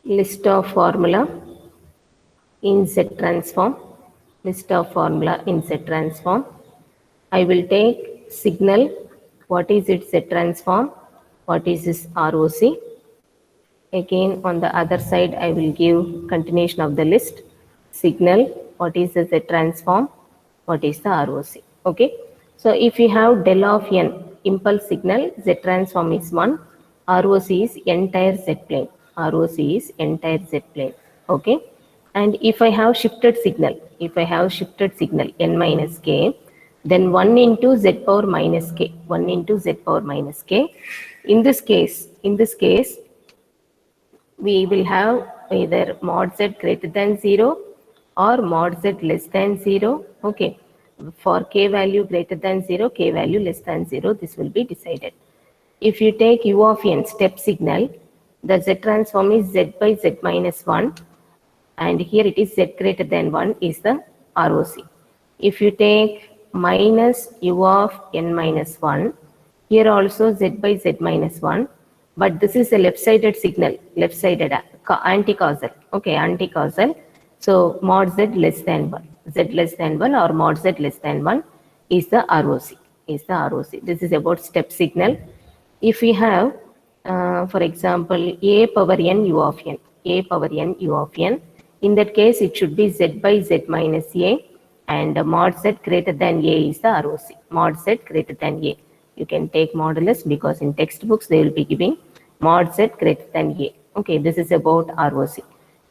List of formula in Z transform. List of formula in Z transform. I will take signal. What is its Z transform? What is its ROC? Again, on the other side, I will give continuation of the list. Signal, what is the Z transform? What is the ROC? Okay. So if you have del of n, impulse signal, Z transform is 1. ROC is entire Z plane. ROC is entire Z plane. Okay. And if I have shifted signal, n minus k, then 1 into Z power minus k, 1 into Z power minus k. In this case, we will have either mod z greater than 0 or mod z less than 0. Okay. For k value greater than 0, k value less than 0, this will be decided. If you take u of n step signal, the z transform is z by z minus 1, and here it is z greater than 1 is the ROC. If you take minus u of n minus 1, here also z by z minus 1, but this is a left-sided signal, left-sided anti-causal. Okay, anti-causal. So mod z less than 1, z less than 1 or mod z less than 1 is the ROC. This is about step signal. If we have, for example, a power n u of n, in that case it should be z by z minus a, and mod z greater than a is the ROC. Mod z greater than a. You can take modulus because in textbooks they will be giving mod z greater than a. Okay, this is about ROC.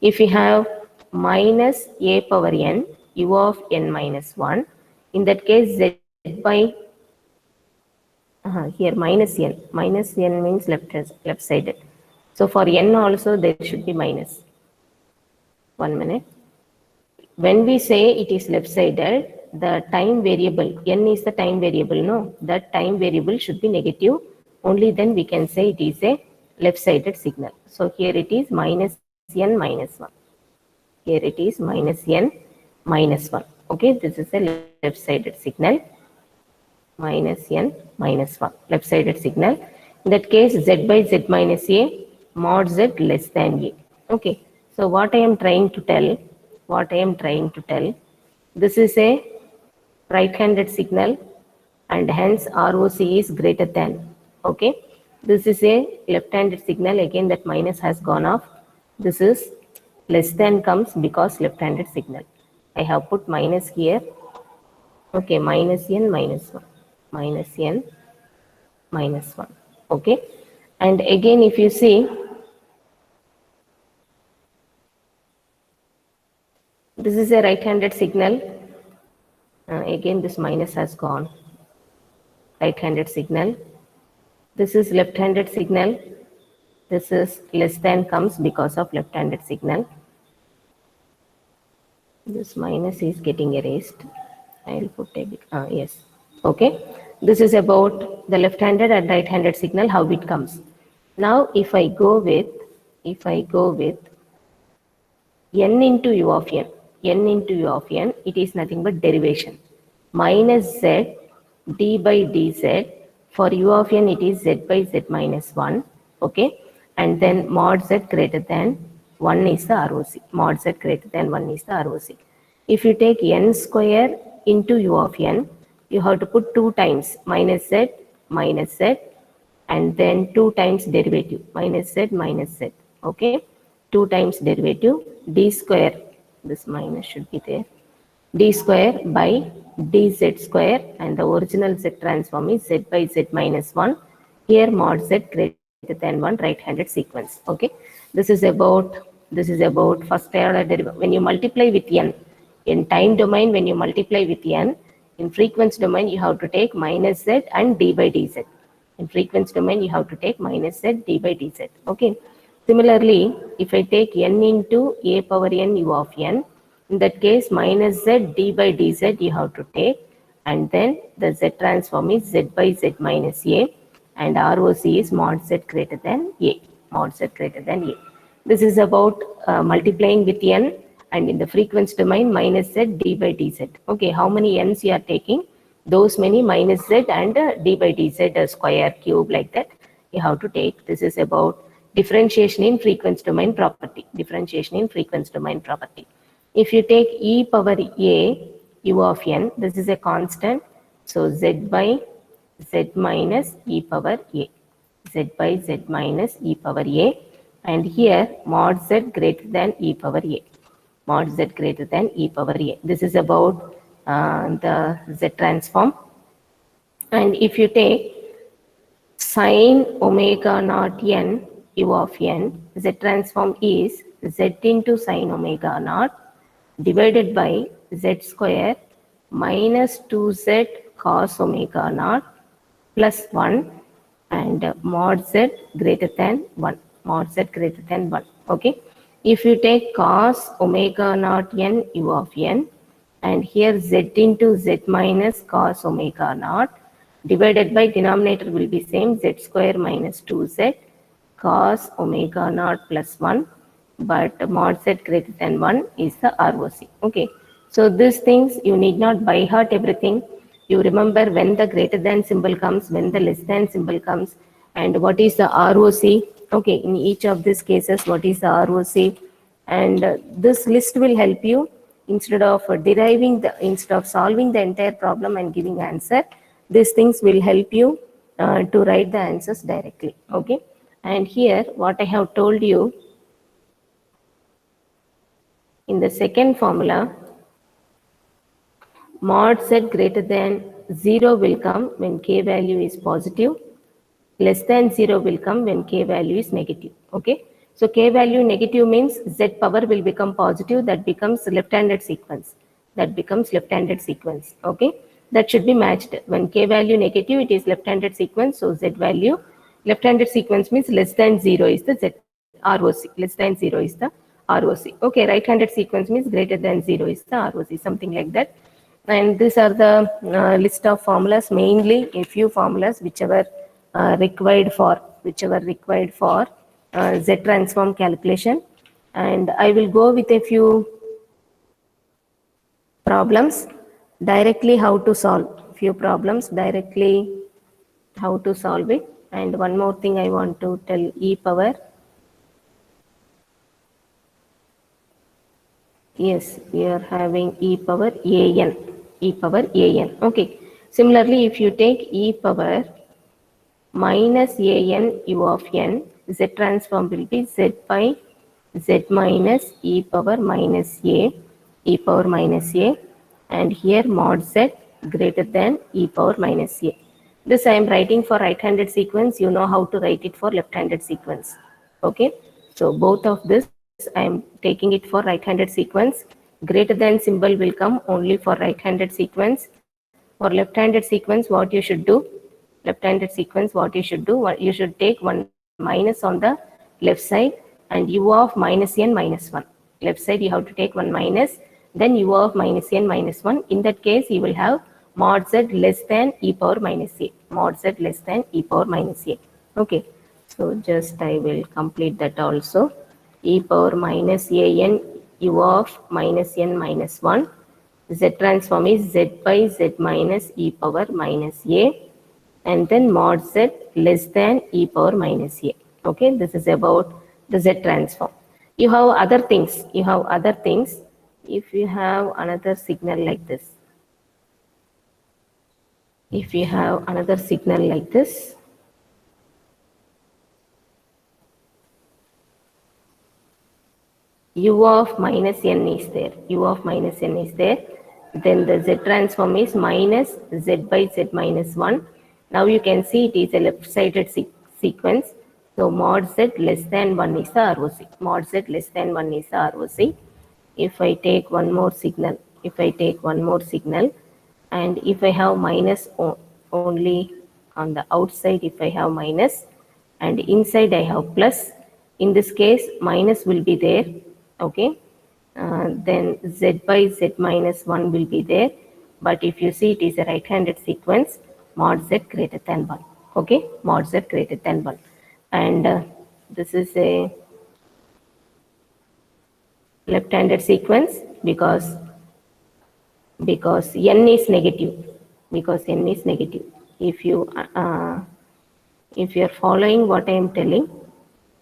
If we have minus a power n u of n minus 1, in that case z by here minus n means left sided. So for n also there should be minus. 1 minute. When we say it is left sided, the time variable, n is the time variable, no? That time variable should be negative. Only then we can say it is a left sided signal. So here it is minus n minus 1. Here it is minus n minus 1. Okay, this is a left sided signal. Minus n minus 1. Left sided signal. In that case, z by z minus a, mod z less than a. Okay, so what I am trying to tell, this is a right-handed signal and hence ROC is greater than. Okay, this is a left-handed signal, again that minus has gone off. This is less than comes because left-handed signal. I have put minus here. Okay, minus n minus 1. Minus n minus 1. Okay, and again if you see, this is a right-handed signal. Again this minus has gone. Right-handed signal. This is left-handed signal. This is less than comes because of left-handed signal. This minus is getting erased. I will put a bit. Yes. Okay. This is about the left-handed and right-handed signal, how it comes. Now if I go with n into u of n, it is nothing but derivation. Minus z d by dz. For u of n it is z by z minus 1. Okay. And then mod z greater than 1 is the ROC. Mod z greater than 1 is the ROC. If you take n square into u of n, you have to put 2 times minus z, and then 2 times derivative, minus z. Okay, 2 times derivative, d square, this minus should be there, d square by dz square, and the original z transform is z by z minus 1. Here mod z greater than 1, right-handed sequence. Okay, this is about first order derivative. When you multiply with n, in time domain, when you multiply with n, in frequency domain, you have to take minus z and d by dz. In frequency domain, you have to take minus z, d by dz. Okay. Similarly, if I take n into a power n u of n, in that case, minus z, d by dz you have to take, and then the z transform is z by z minus a, and ROC is mod z greater than a. This is about multiplying with n, and in the frequency domain minus z d by dz. Okay, how many n's you are taking? Those many minus z and d by dz square, cube, like that you have to take. This is about differentiation in frequency domain property. Differentiation in frequency domain property. If you take e power a u of n, this is a constant. So z by z minus e power a. Z by z minus e power a. And here mod z greater than e power a. Mod z greater than e power a. This is about the z transform. And if you take sine omega naught n u of n, z transform is z into sine omega naught divided by z square minus 2z cos omega naught plus 1 and mod z greater than 1. Mod z greater than 1. Okay. If you take cos omega naught n u of n and here z into z minus cos omega naught divided by denominator will be same, z square minus 2z cos omega naught plus 1, but mod z greater than 1 is the ROC. Okay. So these things you need not by heart everything. You remember when the greater than symbol comes, when the less than symbol comes, and what is the ROC. Okay, in each of these cases, what is the ROC? And this list will help you instead of solving the entire problem and giving answer. These things will help you to write the answers directly. Okay. And here, what I have told you in the second formula, mod z greater than 0 will come when k value is positive, less than 0 will come when k value is negative. Okay. So k value negative means z power will become positive, that becomes left-handed sequence. That becomes left-handed sequence. Okay. That should be matched. When k value negative, it is left-handed sequence. So z value, left-handed sequence means less than 0 is the z ROC. Less than 0 is the ROC. Okay. Right-handed sequence means greater than 0 is the ROC. Something like that. And these are the list of formulas, mainly a few formulas whichever required for Z transform calculation. And I will go with a few problems directly how to solve few problems directly how to solve it. And one more thing I want to tell, e power. Yes, we are having e power an. E power an. Okay. Similarly, if you take e power minus an u of n, z transform will be z by z minus e power minus a, e power minus a, and here mod z greater than e power minus a. This I am writing for right-handed sequence. You know how to write it for left-handed sequence. Okay. So both of this I am taking it for right-handed sequence. Greater than symbol will come only for right-handed sequence. For left-handed sequence, what you should do? Left-handed sequence, what you should do? You should take one minus on the left side and u of minus n minus 1. Left side you have to take one minus, then u of minus n minus 1. In that case, you will have mod z less than e power minus a. Mod z less than e power minus a. Okay. So just I will complete that also. E power minus a n u of minus n minus 1. Z transform is z by z minus e power minus a. And then mod z less than e power minus a. Okay, this is about the z transform. You have other things. If you have another signal like this. U of minus n is there. Then the z transform is minus z by z minus 1. Now you can see it is a left-sided sequence. So mod z less than 1 is the ROC. Mod z less than 1 is the ROC. If I take one more signal, and if I have minus only on the outside, if I have minus and inside I have plus, in this case minus will be there. Okay. Then z by z minus 1 will be there. But if you see it is a right-handed sequence, mod z greater than 1. Okay, mod z greater than 1. And this is a left-handed sequence because n is negative. If you are following what I am telling,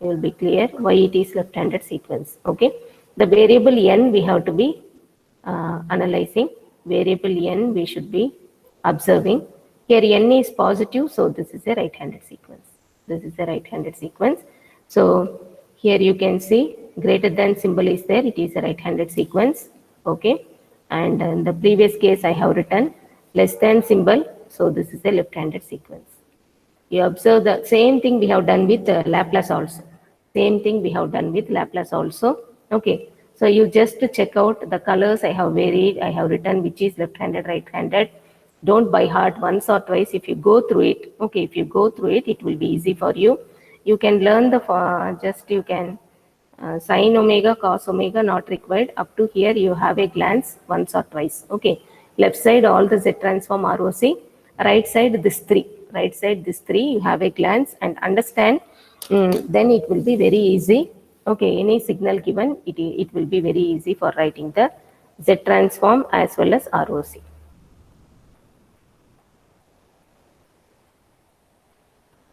You will be clear why it is left-handed sequence. Okay. The variable n we have to be analyzing. Variable n we should be observing. Here n is positive, so this is a right-handed sequence. This is a right-handed sequence. So here you can see greater than symbol is there. It is a right-handed sequence. Okay. And in the previous case, I have written less than symbol. So this is a left-handed sequence. You observe the same thing we have done with Laplace also. Same thing we have done with Laplace also. Okay. So you just check out the colors I have varied. I have written which is left-handed, right-handed. Don't by heart once or twice. If you go through it, okay, if you go through it, it will be easy for you. You can learn the, you can sin omega, cos omega not required. Up to here you have a glance once or twice. Okay. Left side all the Z transform ROC. Right side this 3. Right side this 3. You have a glance and understand. Then it will be very easy. Okay. Any signal given, it will be very easy for writing the Z transform as well as ROC.